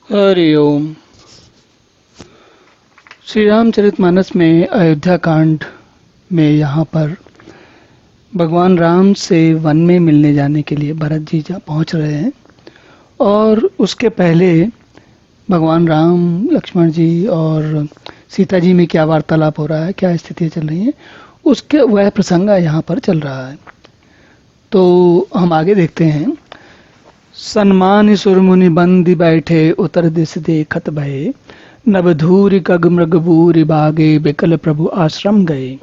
हरि ओम। श्री रामचरितमानस में अयोध्या कांड में यहाँ पर भगवान राम से वन में मिलने जाने के लिए भरत जी जा पहुँच रहे हैं और उसके पहले भगवान राम, लक्ष्मण जी और सीता जी में क्या वार्तालाप हो रहा है, क्या स्थितियाँ चल रही हैं, उसके वह प्रसंग यहाँ पर चल रहा है। तो हम आगे देखते हैं। सन्मान सुरमुनि बंदी बैठे उतर दिस देखत भये, नभधूरि कग मृगबूरि बागे बिकल प्रभु आश्रम गए।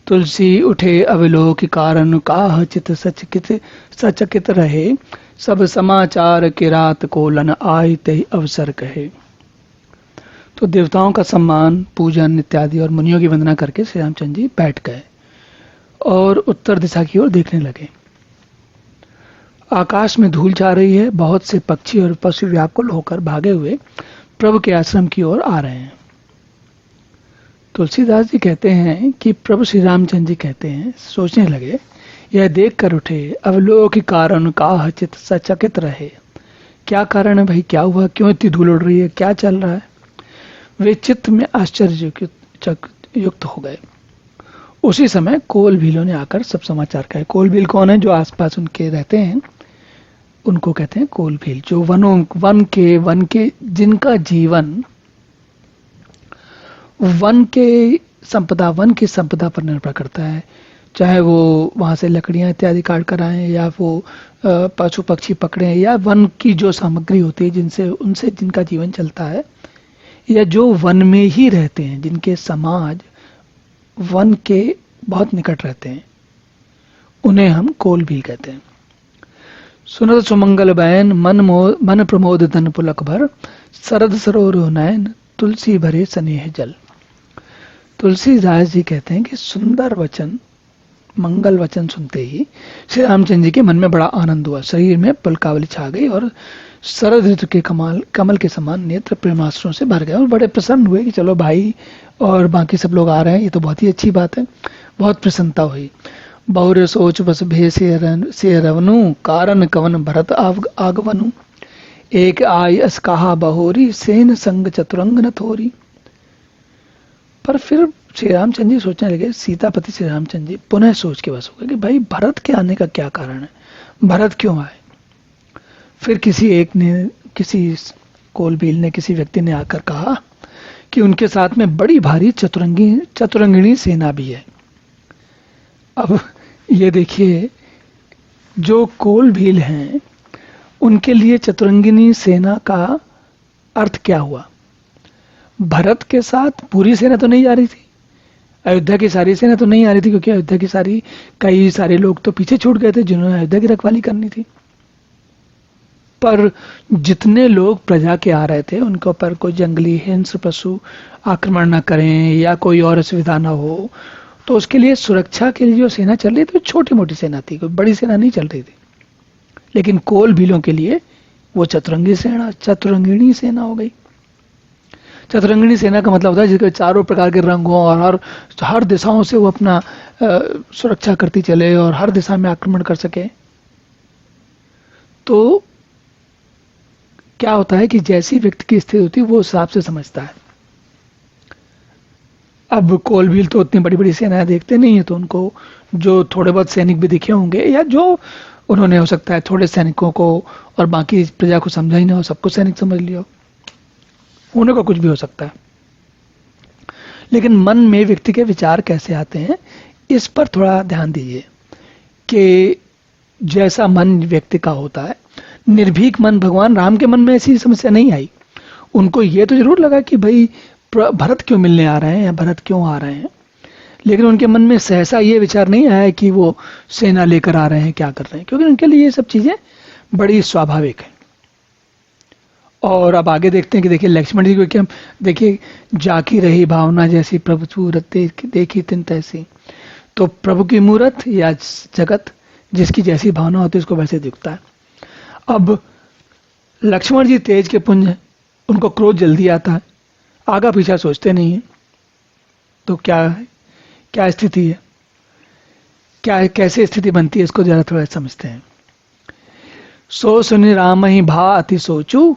तुलसी उठे अवलोक कारण काह चित सचकित रहे, सब समाचार के रात कोलन आय तहि अवसर कहे। तो देवताओं का सम्मान, पूजन इत्यादि और मुनियों की वंदना करके श्री रामचंद्र जी बैठ गए और उत्तर दिशा की ओर देखने लगे। आकाश में धूल छा रही है, बहुत से पक्षी और पशु व्याकुल होकर भागे हुए प्रभु के आश्रम की ओर आ रहे हैं। तुलसीदास जी कहते हैं कि प्रभु श्री रामचंद्र जी कहते हैं, सोचने लगे, यह देख कर उठे अवलोक कारण काह चित सचकित रहे। क्या कारण है भाई, क्या हुआ, क्यों इतनी धूल उड़ रही है, क्या चल रहा है। वे चित्त में आश्चर्य युक्त हो गए। उसी समय कोल भीलों ने आकर सब समाचार कहे। कोल भील कौन है? जो आसपास उनके रहते हैं उनको कहते हैं कोल भील। जो वन के जिनका जीवन वन की संपदा पर निर्भर करता है, चाहे वो वहां से लकड़ियां इत्यादि काट कर आए या वो पशु पक्षी पकड़े या वन की जो सामग्री होती है जिनसे उनसे जिनका जीवन चलता है, या जो वन में ही रहते हैं, जिनके समाज वन के बहुत निकट रहते हैं, उन्हें हम कोल भील कहते हैं। सुनत सुमंगल बैन मन प्रमोद धन पुलक भर, सरद सरोवर नयन तुलसी भरे स्नेह जल। तुलसीदास जी कहते हैं कि सुंदर वचन, मंगल वचन सुनते ही श्री रामचंद्र जी के मन में बड़ा आनंद हुआ, शरीर में पुलकावली छा गई और शरद ऋतु के कमल के समान नेत्र प्रेमाश्रुओं से भर गए और बड़े प्रसन्न हुए कि चलो भाई और बाकी सब लोग आ रहे हैं, ये तो बहुत ही अच्छी बात है। बहुत प्रसन्नता हुई। बहुरे सोच बस भे से रवनु, कारण कवन भरत आगवनु, एक आय अस कहा बहोरी, सेन संग चतुरंग न थोरी। पर फिर श्री रामचंद्र जी सोचने लगे, सीतापति श्री रामचंद्र जी पुनः सोच के बस हो गए कि भाई भरत के आने का क्या कारण है, भरत क्यों आए। फिर किसी कोल भील ने, किसी व्यक्ति ने आकर कहा कि उनके साथ में बड़ी भारी चतुरंगिणी सेना भी है। अब ये देखिए, जो कोल भील हैं उनके लिए चतुरंगिनी सेना का अर्थ क्या हुआ। भरत के साथ पूरी सेना तो नहीं आ रही थी, अयोध्या की सारी सेना तो नहीं आ रही थी, क्योंकि अयोध्या की कई सारे लोग तो पीछे छूट गए थे जिन्होंने अयोध्या की रखवाली करनी थी। पर जितने लोग प्रजा के आ रहे थे उनके ऊपर कोई जंगली हिंस पशु आक्रमण न करें या कोई और असुविधा न हो, तो उसके लिए सुरक्षा के लिए जो सेना चल रही थी वो छोटी मोटी सेना थी, कोई बड़ी सेना नहीं चल रही थी। लेकिन कोल भीलों के लिए वो चतुरंगिणी सेना हो गई। चतुरंगिणी सेना का मतलब होता है जिसके चारों प्रकार के रंग हों और हर दिशाओं से वो अपना सुरक्षा करती चले और हर दिशा में आक्रमण कर सके। तो क्या होता है कि जैसी व्यक्ति की स्थिति होती है वो हिसाब से समझता है। अब कोल भील तो उतनी बड़ी बड़ी सेनाएं देखते नहीं है, तो उनको जो थोड़े बहुत सैनिक भी दिखे होंगे या जो उन्होंने हो सकता है थोड़े सैनिकों को और बाकी प्रजा को समझा ही ना हो, सबको सैनिक समझ लिया, होने को कुछ भी हो सकता है। लेकिन मन में व्यक्ति के विचार कैसे आते हैं, इस पर थोड़ा ध्यान दीजिए कि जैसा मन व्यक्ति का होता है, निर्भीक मन, भगवान राम के मन में ऐसी समस्या नहीं आई। उनको ये तो जरूर लगा कि भाई भरत क्यों मिलने आ रहे हैं या भरत क्यों आ रहे हैं, लेकिन उनके मन में सहसा ये विचार नहीं आया कि वो सेना लेकर आ रहे हैं, क्या कर रहे हैं, क्योंकि उनके लिए ये सब चीजें बड़ी स्वाभाविक है। और अब आगे देखते हैं कि देखिए लक्ष्मण जी को क्या, देखिए जाकी रही भावना जैसी प्रभु सूरत देखी तिन तैसी। तो प्रभु की मूरत या जगत जिसकी जैसी भावना होती है उसको वैसे दिखता है। अब लक्ष्मण जी तेज के पुंज हैं, उनको क्रोध जल्दी आता है, आगा पीछा सोचते नहीं है। तो क्या स्थिति है, कैसे स्थिति बनती है, इसको जरा थोड़ा समझते हैं। सो सुनि राम ही भा अति सोचू,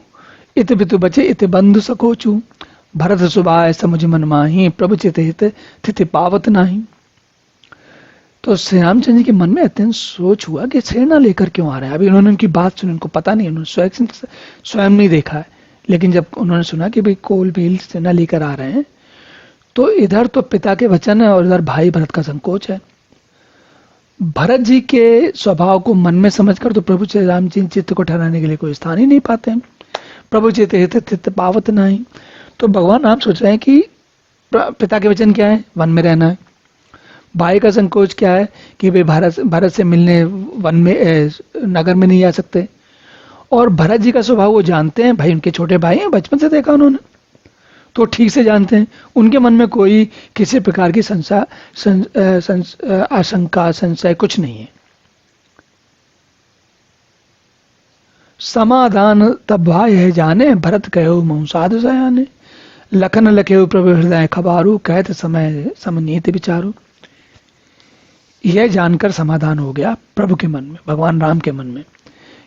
इत पितु बचे इत बंधु सकोचू, भरत सुभाय समुझ मन माही, प्रभु चित हित थिति पावत नाही। तो श्री रामचंद्र जी के मन में अत्यंत सोच हुआ कि सेना लेकर क्यों आ रहे हैं। अभी उन्होंने उनकी बात सुनी, उनको पता नहीं, उन्होंने स्वयं नहीं देखा है, लेकिन जब उन्होंने सुना कि भाई कोल भील सेना लेकर आ रहे हैं, तो इधर तो पिता के वचन है और इधर भाई भरत का संकोच है। भरत जी के स्वभाव को मन में समझकर तो प्रभु श्री राम जी चित्त को ठहराने के लिए कोई स्थान ही नहीं पाते हैं। प्रभु चित्त हित चित्त पावत नहीं। तो भगवान राम सोच रहे हैं कि पिता के वचन क्या है, वन में रहना है। भाई का संकोच क्या है कि भाई भारत से मिलने वन में नगर में नहीं जा सकते। और भरत जी का स्वभाव वो जानते हैं, भाई उनके छोटे भाई हैं, बचपन से देखा उन्होंने, तो ठीक से जानते हैं। उनके मन में कोई किसी प्रकार की आशंका संशय कुछ नहीं है। समाधान तब भाई है जाने, भरत कहो मऊ साधु सयाने, लखन लखेऊ प्रभु हृदय खबारू, कहत समय समनीत विचारू। यह जानकर समाधान हो गया प्रभु के मन में, भगवान राम के मन में,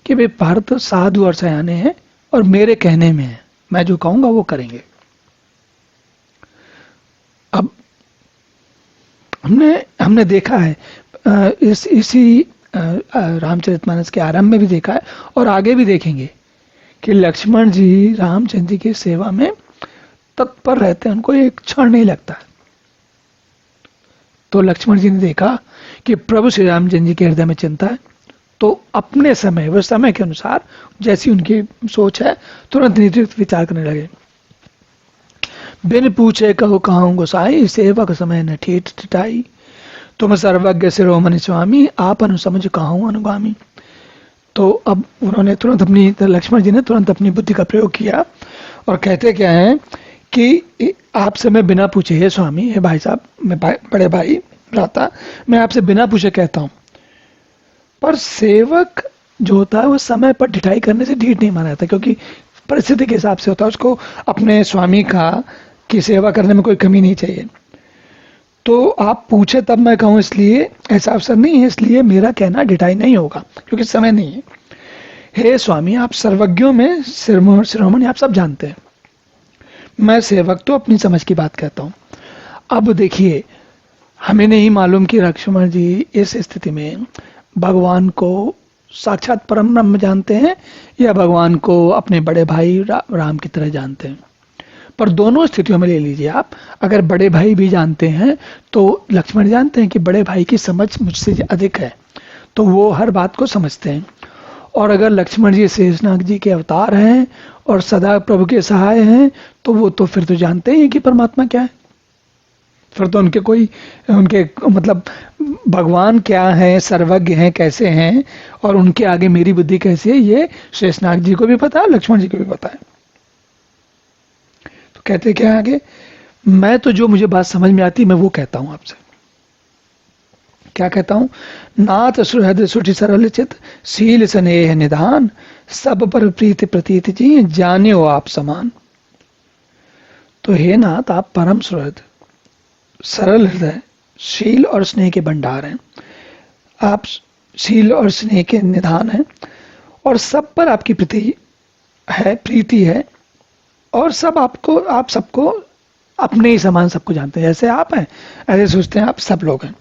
कि वे भरत साधु और सयाने हैं और मेरे कहने में है, मैं जो कहूंगा वो करेंगे। अब हमने देखा है इसी रामचरितमानस के आरंभ में भी देखा है और आगे भी देखेंगे कि लक्ष्मण जी रामचंद्र जी की सेवा में तत्पर रहते हैं, उनको एक क्षण नहीं लगता है। तो लक्ष्मण जी ने देखा कि प्रभु श्री रामचंद्र जी के हृदय में चिंता है, तो अपने समय व समय के अनुसार जैसी उनकी सोच है तुरंत नीति विचार करने लगे। बिन पूछे कहो कहूँ गोसाई, सेवक समय न ठीठ ठिठाई, तुम सर्वज्ञ शिरोमणि स्वामी, आप अनुसमझ कहूँ अनुगामी। तो अब उन्होंने तुरंत लक्ष्मण जी ने तुरंत अपनी बुद्धि का प्रयोग किया और कहते क्या है कि आपसे मैं बिना पूछे, हे स्वामी, हे भाई साहब, मैं बड़े भाई भ्राता, मैं आपसे बिना पूछे कहता हूं। पर सेवक जो होता है वो समय पर ढिठाई करने से ढीठ नहीं माना जाता, क्योंकि परिस्थिति के हिसाब से होता है, उसको अपने स्वामी की सेवा करने में कोई कमी नहीं चाहिए। तो आप पूछे तब मैं कहूं, इसलिए ऐसा अवसर नहीं है, इसलिए मेरा कहना ढिठाई नहीं होगा, क्योंकि समय नहीं है। हे स्वामी, आप सर्वज्ञों में शिरोमणि, आप सब जानते हैं, मैं सेवक तो अपनी समझ की बात कहता हूं। अब देखिए, हमें नहीं मालूम कि लक्ष्मण जी इस स्थिति में भगवान को साक्षात परम ब्रह्म जानते हैं या भगवान को अपने बड़े भाई राम की तरह जानते हैं। पर दोनों स्थितियों में ले लीजिए आप, अगर बड़े भाई भी जानते हैं तो लक्ष्मण जानते हैं कि बड़े भाई की समझ मुझसे अधिक है, तो वो हर बात को समझते हैं। और अगर लक्ष्मण जी शेषनाग जी के अवतार हैं और सदा प्रभु के सहाय हैं, तो वो तो फिर तो जानते ही हैं कि परमात्मा क्या है। फिर तो उनके मतलब भगवान क्या है, सर्वज्ञ हैं, कैसे हैं, और उनके आगे मेरी बुद्धि कैसी है, ये शेषनाग जी को भी पता है, लक्ष्मण जी को भी पता है। तो कहते क्या आगे, मैं तो जो मुझे बात समझ में आती मैं वो कहता हूं आपसे। क्या कहता हूं, नाथ सुहृद सुठि सरल चित, शील स्नेह निधान, सब पर प्रीति प्रतीत जी, जाने हो आप समान। तो हे नाथ, आप परम सुहृद, सरल हृदय, शील और स्नेह के भंडार हैं, आप शील और स्नेह के निधान हैं, और सब पर आपकी प्रीति है, और आप सबको अपने ही समान सबको जानते हैं। जैसे आप हैं ऐसे सोचते हैं आप सब लोग हैं।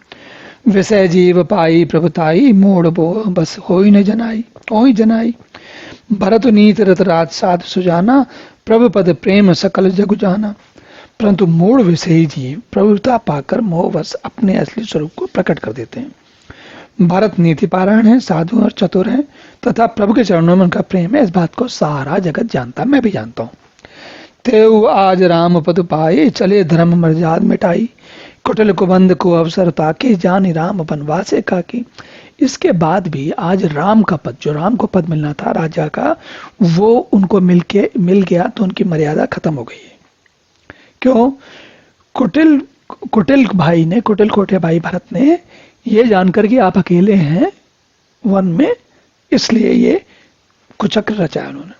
विषय जीव पाई प्रभुताई, मोड़ बो बस होई न जनाई, होई जनाई, भरत नीत रत राज साध सुजाना, प्रभु पद प्रेम सकल जग जाना। परंतु मूढ़ विषयी जीव प्रभुता पाकर मोहवश अपने असली स्वरूप को प्रकट कर देते हैं। भरत नीति पारायण है, साधु और चतुर है, तथा प्रभु के चरणों में उनका प्रेम है, इस बात को सारा जगत जानता, मैं भी जानता हूँ। तेऊ आज राम पद पाए, चले धर्म मर्याद मिटाई, कुटिल कुबंध को अवसर ताके, जानी राम बनवासे काकी। इसके बाद भी आज राम का पद, जो राम को पद मिलना था राजा का, वो उनको मिल गया, तो उनकी मर्यादा खत्म हो गई है। क्यों? कुटिल कोठे भाई भरत ने ये जानकर कि आप अकेले हैं वन में, इसलिए ये कुचक्र रचा उन्होंने।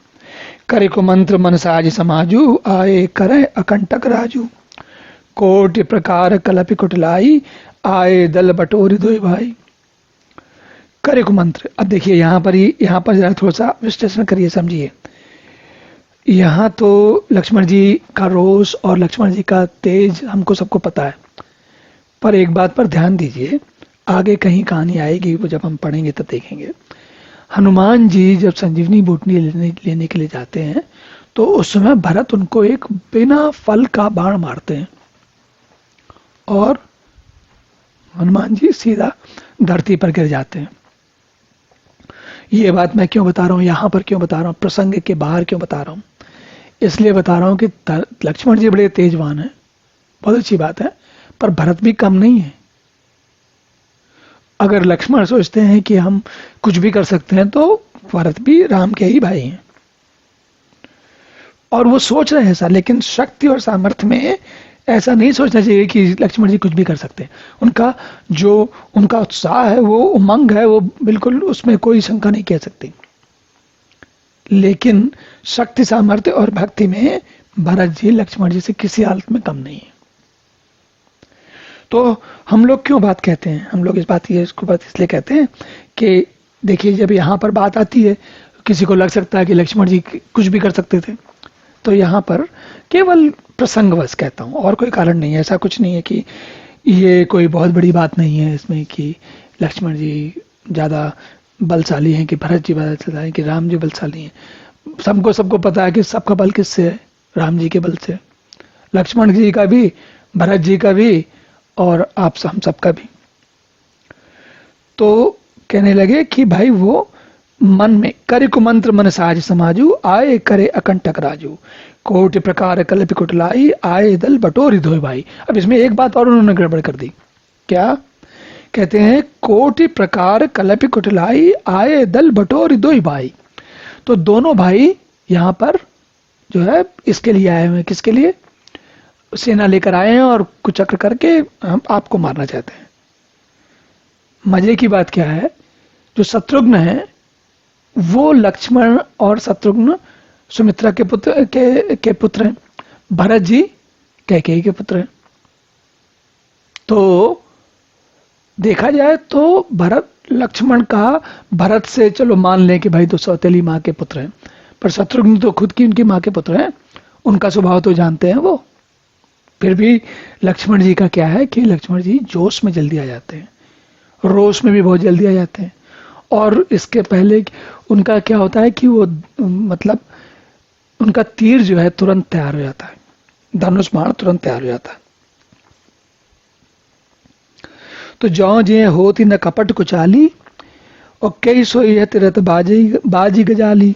करे को मंत्र मन साज समाजू, आए करे अकंटक राजू, कोटि प्रकार कलपि कुटलाई, आए दल बटोरी दो भाई। करे को मंत्र, अब देखिए यहाँ पर जरा थोड़ा सा विश्लेषण करिए, समझिए। यहाँ तो लक्ष्मण जी का रोष और लक्ष्मण जी का तेज हमको सबको पता है, पर एक बात पर ध्यान दीजिए, आगे कहीं कहानी आएगी, वो जब हम पढ़ेंगे तब देखेंगे। हनुमान जी जब संजीवनी बूटनी लेने के लिए जाते हैं, तो उस समय भरत उनको एक बिना फल का बाण मारते हैं और हनुमान जी सीधा धरती पर गिर जाते हैं। ये बात मैं क्यों बता रहा हूँ, यहाँ पर क्यों बता रहा हूँ, प्रसंग के बाहर क्यों बता रहा हूँ? इसलिए बता रहा हूँ कि लक्ष्मण जी बड़े तेजवान हैं, बहुत अच्छी बात है, पर भरत भी कम नहीं है। अगर लक्ष्मण सोचते हैं कि हम कुछ भी कर सकते हैं, तो भरत भी राम के ही भाई हैं और वो सोच रहे हैं ऐसा, लेकिन शक्ति और सामर्थ्य में ऐसा नहीं सोचना चाहिए कि लक्ष्मण जी कुछ भी कर सकते हैं। उनका जो उनका उत्साह है, वो उमंग है, वो बिल्कुल उसमें कोई शंका नहीं कह सकती, लेकिन शक्ति सामर्थ्य और भक्ति में भरत जी लक्ष्मण जी से किसी हालत में कम नहीं है। तो हम लोग क्यों बात कहते हैं, हम लोग इसको बात इसलिए कहते हैं कि देखिए, जब यहाँ पर बात आती है, किसी को लग सकता है कि लक्ष्मण जी कुछ भी कर सकते थे, तो यहाँ पर केवल प्रसंगवश कहता हूँ, और कोई कारण नहीं है। ऐसा कुछ नहीं है कि ये कोई बहुत बड़ी बात नहीं है इसमें कि लक्ष्मण जी ज़्यादा बलशाली हैं कि भरत जी बलशाली हैं कि राम जी बलशाली हैं। सबको पता है कि सबका बल किससे है, राम जी के बल से, लक्ष्मण जी का भी, भरत जी का भी, और हम सबका भी। तो कहने लगे कि भाई वो मन में करे कुमंत्र मन साज समाजू, आए करे अकंटक राजू, कोटि प्रकार कल्प कुटलाई, आए दल बटोरी धोई भाई। अब इसमें एक बात और उन्होंने गड़बड़ कर दी। क्या कहते हैं? कोटि प्रकार कल्प कुटलाई, आए दल बटोरी धोई भाई। तो दोनों भाई यहाँ पर जो है इसके लिए आए हुए हैं। किसके लिए? सेना लेकर आए हैं और कुचक्र करके हम आपको मारना चाहते हैं। मजे की बात क्या है, जो शत्रुघ्न है वो लक्ष्मण और शत्रुघ्न सुमित्रा के पुत्र हैं, भरत जी कैकेयी के पुत्र हैं। तो देखा जाए तो भरत लक्ष्मण का, भरत से चलो मान लें कि भाई तो सौतेली माँ के पुत्र हैं, पर शत्रुघ्न तो खुद की उनकी माँ के पुत्र हैं, उनका स्वभाव तो जानते हैं वो। फिर भी लक्ष्मण जी का क्या है कि लक्ष्मण जी जोश में जल्दी आ जाते हैं, रोष में भी बहुत जल्दी आ जाते हैं, और इसके पहले उनका क्या होता है कि वो मतलब उनका तीर जो है तुरंत तैयार हो जाता है, धनुष बाण तुरंत तैयार हो जाता है। तो जौ जे होती न कपट कुचाली, और कई सोई तिरत बाजी गजाली,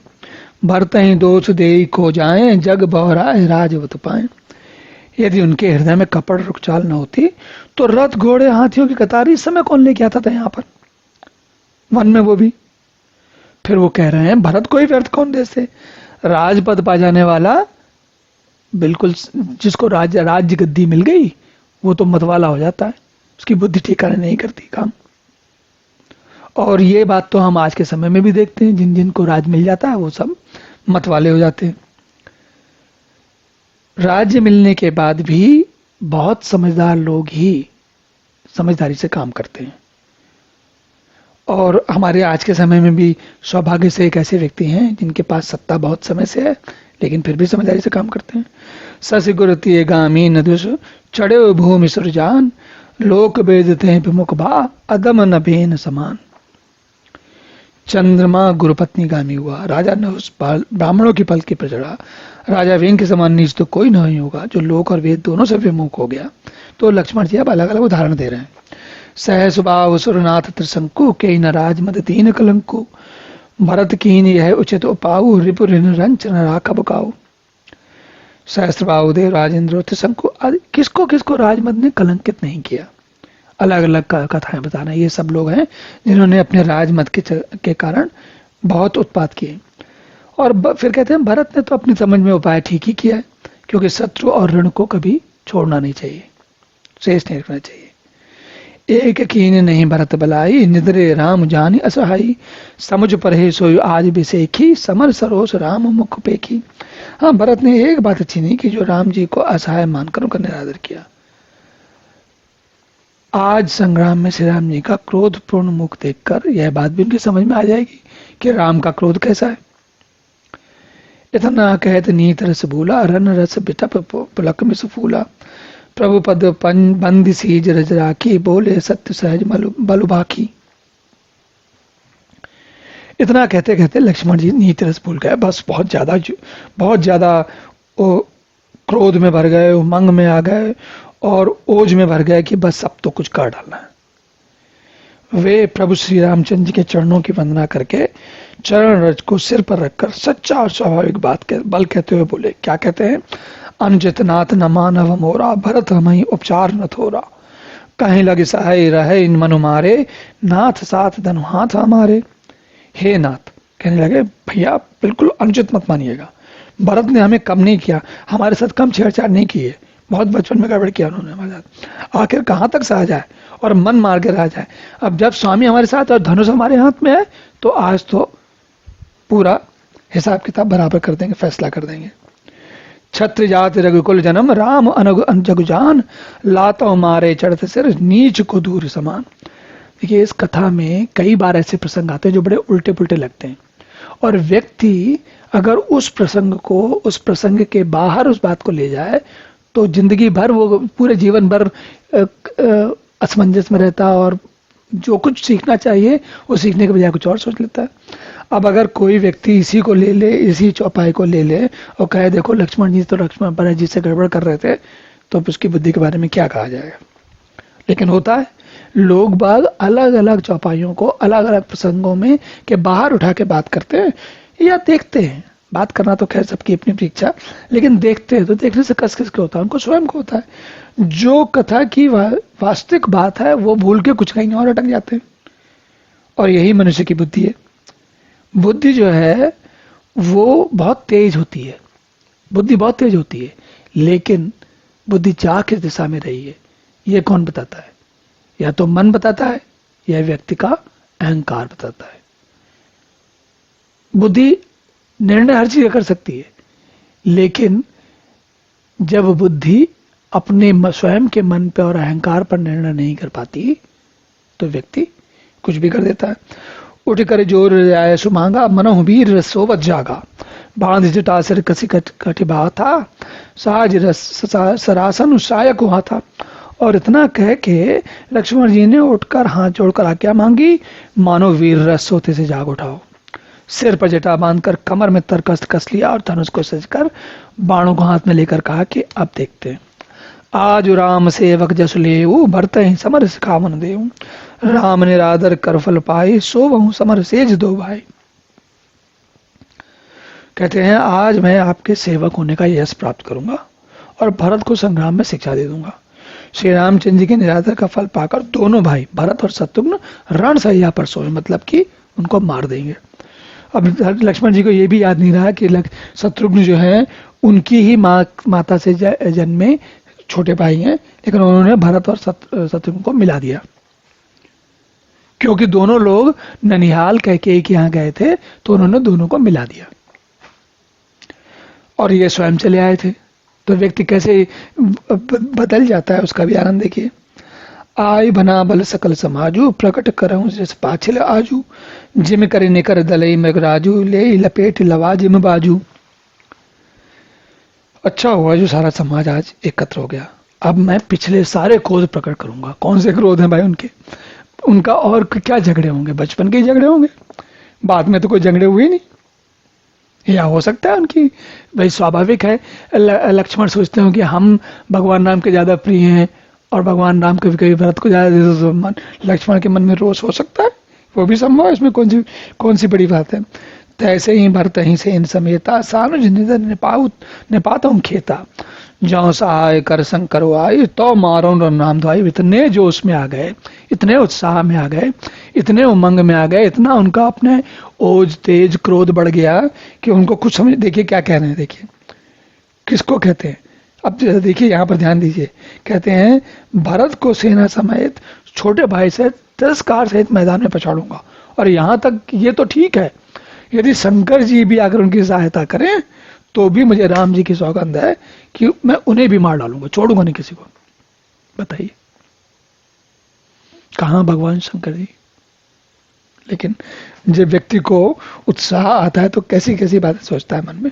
भरतहि दोष देई खो जाए, जग बहराए राजवत पाए। यदि उनके हृदय में कपट रुकचाल न होती, तो रथ घोड़े हाथियों की कतार इस समय कौन लेके आता था यहाँ पर वन में, वो भी। फिर वो कह रहे हैं भरत को ही व्यर्थ कौन देसे, राजपद पा जाने वाला, बिल्कुल जिसको राज्य गद्दी मिल गई वो तो मतवाला हो जाता है, उसकी बुद्धि ठिकाने नहीं करती काम। और ये बात तो हम आज के समय में भी देखते हैं, जिन जिन को राज मिल जाता है वो सब मतवाले हो जाते हैं। राज्य मिलने के बाद भी बहुत समझदार लोग ही समझदारी से काम करते हैं। और हमारे आज के समय में भी सौभाग्य से एक ऐसे व्यक्ति हैं जिनके पास सत्ता बहुत समय से है, लेकिन फिर भी समझदारी से काम करते हैं। सस गुरती गामी नदुष, चढ़े भूमि सुरजान, लोक वेदते हैं विमुख भा, अदम न बेन समान। चंद्रमा गुरुपत्नी गामी हुआ, राजा ने उस ब्राह्मणों की पल की पर चढ़ा, राजा वेन के समान नीच तो कोई नहीं होगा, जो लोक और वेद दोनों से विमुख हो गया। तो लक्ष्मण जी अब अलग अलग उदाहरण दे रहे हैं। सह सुभाव सुरनाथ त्रिशंकु, के न राज मद तीन कलंकु, भरत कीन यह उचित उपाऊ, रिपु ऋण रंच न राखा बकाऊ। सहस्त्रबाहु देव राजेंद्र त्रिशंकु आदि किसको किसको राजमद ने कलंकित नहीं किया। अलग अलग कथाएं बताना, ये सब लोग हैं जिन्होंने अपने राजमत के कारण बहुत उत्पात किए। और फिर कहते हैं भरत ने तो अपनी समझ में उपाय ठीक ही किया है, क्योंकि शत्रु और ऋण को कभी छोड़ना नहीं चाहिए, शेष नहीं रखना चाहिए। एक कीन नहीं भरत बलाई, निद्रे राम जानी असहाई, समुझ परहें सोई आज बिसेखी, समर सरोस राम मुख पेखी। हाँ, भरत ने एक बात अच्छी नहीं की, जो राम जी को असहाय मानकर उनका निरादर किया। आज संग्राम में श्री राम जी का क्रोधपूर्ण मुख देखकर यह बात भी उनकी समझ में आ जाएगी कि राम का क्रोध कैसा है। इतना कहत नीत रस भूला, रन रस बिटप पुलक में सुफूला। प्रभु पद बंद सीज रज राखी, बोले सत्य सहज बलु बाकी। इतना कहते कहते लक्ष्मण जी नीत रस भूल गए, बस बहुत ज्यादा वो क्रोध में भर गए, उमंग में आ गए और ओज में भर गए कि बस अब तो कुछ कर डालना है। वे प्रभु श्री रामचंद्र जी के चरणों की वंदना करके चरण रज को सिर पर रखकर सच्चा और स्वाभाविक बात के बल कहते हुए बोले, क्या कहते हैं? अनुचित नाथ न मानव मोरा, भरत हमहि उपचार न थोरा। कहीं लगे सहाय रहे इन मनु मारे, नाथ साथ धनु हाथ हमारे। हे नाथ, कहने लगे भैया बिल्कुल अनुचित मत मानिएगा, भरत ने हमें कम नहीं किया, हमारे साथ कम छेड़छाड़ नहीं की है, बहुत बचपन में गड़बड़ किया उन्होंने हमारे साथ, आखिर कहाँ तक सहा जाए और मन मार के रह जाए। अब जब स्वामी हमारे साथ और धनुष हमारे हाथ में है तो आज तो पूरा हिसाब किताब बराबर कर देंगे, फैसला कर देंगे। छत्र जाति रघुकुल जन्म, राम अनग जगु जान, लातो मारे चढ़ते सिर, नीच को दूर समान। देखिए इस कथा में कई बार ऐसे प्रसंग आते हैं जो बड़े उल्टे पुल्टे लगते हैं, और व्यक्ति अगर उस प्रसंग के बाहर उस बात को ले जाए तो जिंदगी भर वो पूरे जीवन भर असमंजस में रहता है और जो कुछ सीखना चाहिए वो सीखने के बजाय कुछ और सोच लेता है। अब अगर कोई व्यक्ति इसी को ले ले, इसी चौपाई को ले ले और कहे देखो लक्ष्मण जी तो लक्ष्मण भरत जी से गड़बड़ कर रहे थे, तो उसकी बुद्धि के बारे में क्या कहा जाएगा। लेकिन होता है लोग बाग अलग अलग चौपाइयों को अलग अलग प्रसंगों में के बाहर उठा के बात करते हैं या देखते हैं। बात करना तो खैर सबकी अपनी अपनी इच्छा, लेकिन देखते हैं तो देखने से कस किसके होता है, उनको स्वयं को होता है। जो कथा की वास्तविक बात है वो भूल के कुछ कहीं और अटक जाते हैं, और यही मनुष्य की बुद्धि है। बुद्धि जो है वो बहुत तेज होती है, बुद्धि बहुत तेज होती है, लेकिन बुद्धि जा किस दिशा में रही है ये कौन बताता है? या तो मन बताता है या व्यक्ति का अहंकार बताता है। बुद्धि निर्णय हर चीज कर सकती है, लेकिन जब बुद्धि अपने स्वयं के मन पर और अहंकार पर निर्णय नहीं कर पाती तो व्यक्ति कुछ भी कर देता है। उठ कर जोर आय सुमांगा, मनोह वीर सोवत जागा, बांध जटा सिर कसी कटिबा था, साज रस सरासन सायक हुआ था। और इतना कह के लक्ष्मण जी ने उठकर हाथ जोड़कर आज्ञा मांगी, मानो वीर रस सोते से जाग उठाओ। सिर पर जटा बांधकर कमर में तरकस कस लिया और धनुष को सजकर बाणों को हाथ में लेकर कहा कि अब देखते हैं। आज राम सेवक जस लेऊ, भरत ही समर सिखावन देऊ, राम ने रादर कर फल पाए, सो बहु समर सेज दो भाई। कहते हैं आज मैं आपके सेवक होने का यश प्राप्त करूंगा और भरत को संग्राम में शिक्षा दे दूंगा। श्री रामचंद्र जी के निरादर का फल पाकर दोनों भाई भरत और शत्रुघ्न रणसैया पर सोए, मतलब कि उनको मार देंगे। अब लक्ष्मण जी को यह भी याद नहीं रहा कि शत्रुघ्न जो है उनकी ही माता से जन्मे छोटे भाई हैं, लेकिन उन्होंने भरत और शत्रुघ्न को मिला दिया, क्योंकि दोनों लोग ननिहाल कैकेयी के यहाँ गए थे तो उन्होंने दोनों को मिला दिया और ये स्वयं चले आए थे। तो व्यक्ति कैसे बदल जाता है उसका भी आनंद देखिए। आय बना बल सकल समाजू, प्रकट करऊं जस पाछिल आजू, जिम करे निकर दलई मृग राजू, ले लपेट लवा जिम बाजू। अच्छा हुआ जो सारा समाज आज एकत्र हो गया। अब मैं पिछले सारे क्रोध प्रकट करूंगा। कौन से क्रोध हैं भाई उनके? उनका और क्या झगड़े होंगे? बचपन के ही झगड़े होंगे, बाद में तो कोई झगड़े हुए नहीं। या हो सकता है उनकी भाई स्वाभाविक है, लक्ष्मण सोचते हो कि हम भगवान राम के ज्यादा प्रिय हैं और भगवान राम कभी कभी भरत को ज्यादा दे दो, लक्ष्मण के मन में रोष हो सकता है, वो भी संभव है, इसमें कौन सी बड़ी बात है। तैसे ही भरत ही से इन समेता, सानुज निधन निपाता खेता, जौ सहाय कर शंकर आयु, तो मारो नाम धोई। इतने जोश में आ गए, इतने उत्साह में आ गए, इतने उमंग में आ गए, इतना उनका अपने ओज तेज क्रोध बढ़ गया कि उनको कुछ समझ। देखिए क्या कह रहे हैं, देखिए किसको कहते हैं। अब देखिए यहाँ पर ध्यान दीजिए, कहते हैं भरत को सेना समेत छोटे भाई से तिरस्कार सहित मैदान में पछाड़ूंगा। और यहाँ तक ये तो ठीक है, यदि शंकर जी भी अगर उनकी सहायता करें तो भी मुझे राम जी की सौगंध है कि मैं उन्हें भी मार डालूंगा, छोड़ूंगा नहीं किसी को। बताइए कहां भगवान शंकर जी। लेकिन जब व्यक्ति को उत्साह आता है तो कैसी कैसी बातें सोचता है मन में।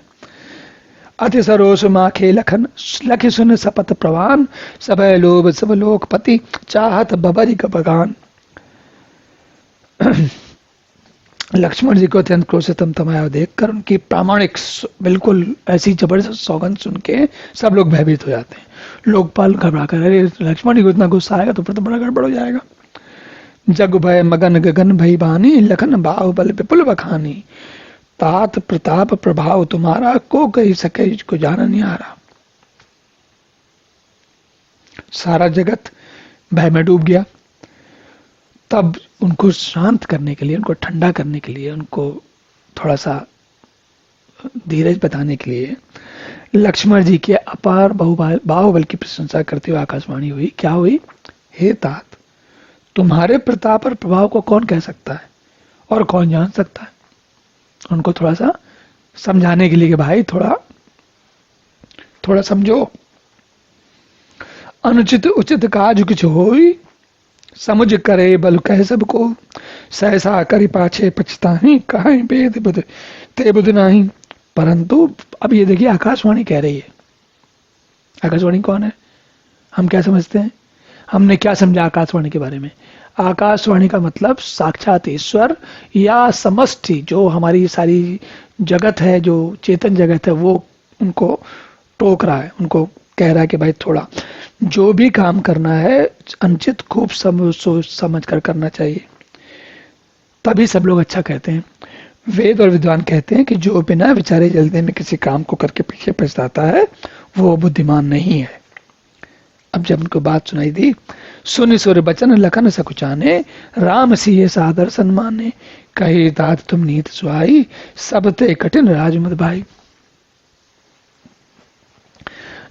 अति सरोष माखे लखन लखि सुन सपत प्रवान सब लोभ सब लोकपति चाहत बबरी का बगान। लक्ष्मण जी को अत्यंत क्रोध से तमतमाया देखकर उनकी प्रामाणिक बिल्कुल ऐसी जबरदस्त सौगंध सुन के सब लोग भयभीत हो जाते हैं। लोकपाल घबरा कर, अरे लक्ष्मण जी को इतना गुस्सा आएगा तो फिर तो बड़ा गड़बड़ हो जाएगा। जग भय मगन गगन भई बानी लखन बाहुबल विपुल बखानी तात प्रताप प्रभाव तुम्हारा को कही सके इसको जाना नहीं आ रहा। सारा जगत भय में डूब गया। तब उनको शांत करने के लिए, उनको ठंडा करने के लिए, उनको थोड़ा सा धीरज बताने के लिए लक्ष्मण जी के अपार बाहुबल की प्रशंसा करते हुए आकाशवाणी हुई। क्या हुई? हे तात, तुम्हारे प्रताप और प्रभाव को कौन कह सकता है और कौन जान सकता है? उनको थोड़ा सा समझाने के लिए कि भाई थोड़ा समझो। अनुचित उचित काज कुछ होई समुझ करे बल कह सबको सहसा करी पाछे पछताही कहीं वेद बुध ते बुध नहीं। परंतु अब ये देखिए आकाशवाणी कह रही है। आकाशवाणी कौन है? हम क्या समझते हैं? हमने क्या समझा आकाशवाणी के बारे में? आकाशवाणी का मतलब साक्षात ईश्वर या समष्टि, जो हमारी सारी जगत है, जो चेतन जगत है, वो उनको टोक रहा है, उनको कह रहा है कि भाई थोड़ा जो भी काम करना है अनुचित खूब सोच समझ कर करना चाहिए, तभी सब लोग अच्छा कहते हैं। वेद और विद्वान कहते हैं कि जो बिना विचारे जल्दी में किसी काम को करके पीछे पछताता है वो बुद्धिमान नहीं है। अब जब उनको बात सुनाई दी, सुन सुर बचन लखन सकुचाने राम सिए सादर सन्माने कहे तात तुम नीत सुहाई सब ते कठिन राजमत भाई।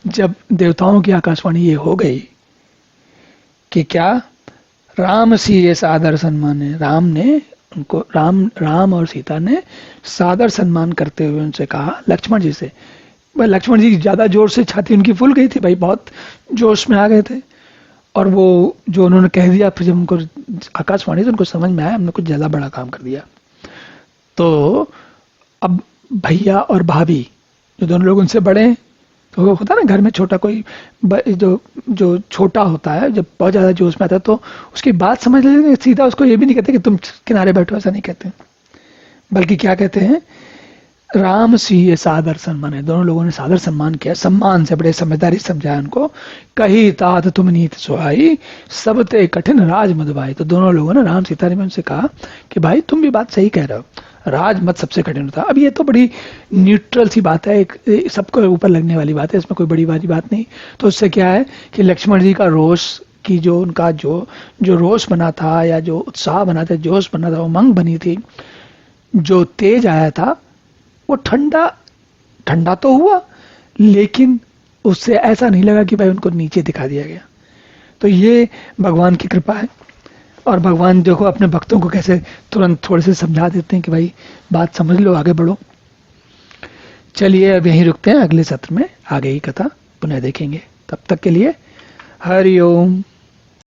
जब देवताओं की आकाशवाणी ये हो गई कि क्या राम सिए सादर सम्मान है, राम ने उनको राम और सीता ने सादर सम्मान करते हुए उनसे कहा लक्ष्मण जी से। भाई लक्ष्मण जी ज्यादा जोर से छाती उनकी फूल गई थी, भाई बहुत जोश में आ गए थे। और वो जो उन्होंने कह दिया, फिर जब उनको आकाशवाणी तो उनको समझ में आया हमने कुछ ज्यादा बड़ा काम कर दिया। तो अब भैया और भाभी जो दोनों लोग उनसे बड़े हैं, तो होता है ना घर में छोटा कोई जो छोटा होता है, जब बहुत ज्यादा जोश में आता है तो उसकी बात समझ लेते, सीधा उसको ये भी नहीं कहते कि तुम किनारे बैठो, ऐसा नहीं कहते, बल्कि क्या कहते हैं, राम सिए सादर सम्मान है। दोनों लोगों ने सादर सम्मान किया, सम्मान से, बड़े समझदारी समझाया उनको। कही तात तुम नीत सुहाई सब ते कठिन राज मत भाई। तो दोनों लोगों ने राम सीता ने उनसे कहा कि भाई तुम भी बात सही कह रहे हो, राज मत सबसे कठिन होता। अब ये तो बड़ी न्यूट्रल सी बात है, एक सबको ऊपर लगने वाली बात है, इसमें कोई बड़ी वाली बात नहीं। तो उससे क्या है कि लक्ष्मण जी का रोष की जो उनका जो रोष बना था, या जो उत्साह बना था, जोश बना था, उमंग बनी थी, जो तेज आया था, वो ठंडा तो हुआ, लेकिन उससे ऐसा नहीं लगा कि भाई उनको नीचे दिखा दिया गया। तो ये भगवान की कृपा है। और भगवान देखो अपने भक्तों को कैसे तुरंत थोड़े से समझा देते हैं कि भाई बात समझ लो, आगे बढ़ो। चलिए अब यहीं रुकते हैं, अगले सत्र में आगे की कथा पुनः देखेंगे। तब तक के लिए हरि ओम।